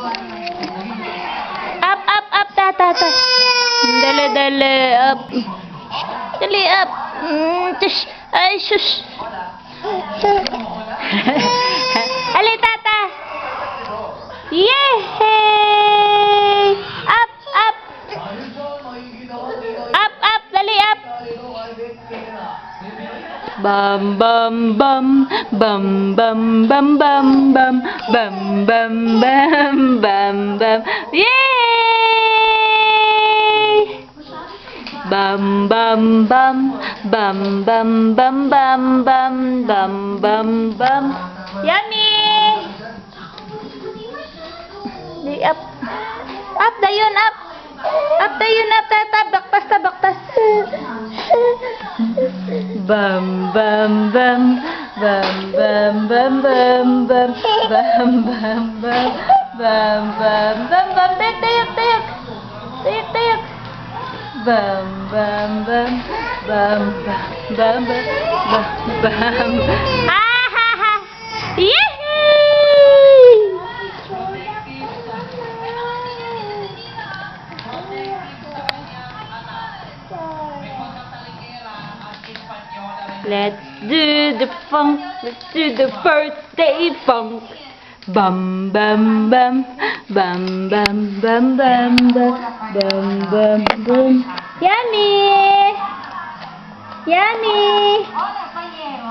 Up, up, up, ta. Dali, dali, up. Dali, up. Tush. Ay, shush. Ali, tata. Yay! Up, up. Up, up, dali, up. Bam, bam, bam. Bam, bam, bam, bam, bam. Bam, bam, bam, bam, bam. Yay! Bam, bam, bam. Bam, bam, bam, bam, bam. Bam, bam, bam. Yummy! Di up. Up, dayon, up. Up, dayon, up, tata. Baktas, ta, baktas. Bam, bam, bam. Bam, bam, bam, bam, bam. Bam, bam, bam. Bam, bam, bam, bam. Tayok, tayok, tayok. Tayok, tayok. Bam, bam, bam. Bam, bam, bam, bam. Bam, bam. Ah, ha, ha. Yehey! Let's do the funk. Let's do the birthday funk. Bum bum bum bum bum bum bum bum bum bum bum. Yummy! Yummy!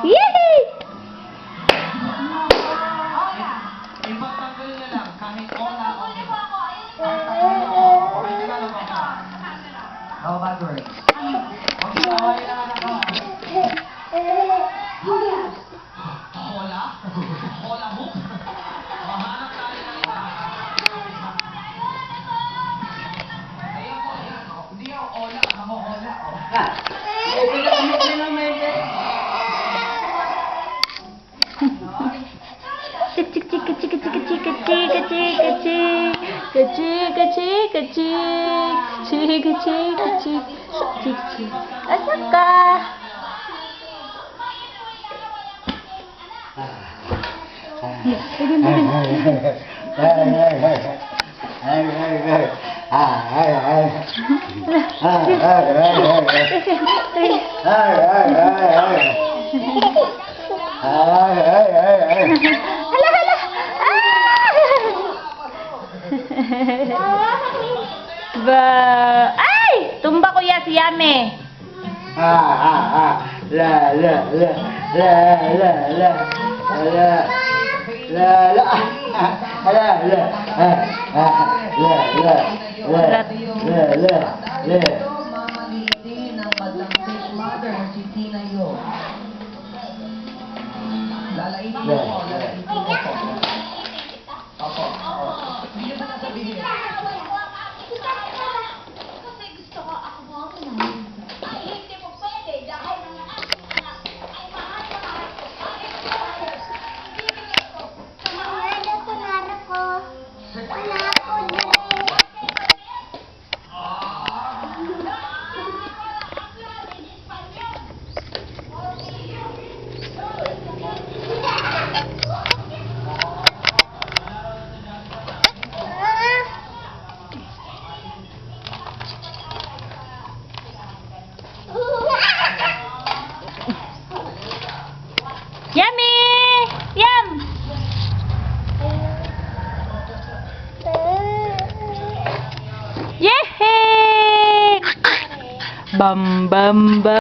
Yee! How about words? Asa ka? Hala, hala. Ba, ay! Tumba ko ya si Yame. Mamalitin ang madlang fish mother na si Tina Yo. Lalainin mo po, lalainin mo po. Opo. Hindi niyo ba nasabihin? Kasi gusto ko ako mo naman. Ay, hindi mo pwede dahil mga aking anak ay mahal na mahal ko. Bakit ko mahal? Hindi ko ito. Pangarap ko. Pangarap ko din. Yummy! Yum! Yehey! Bum bum bum.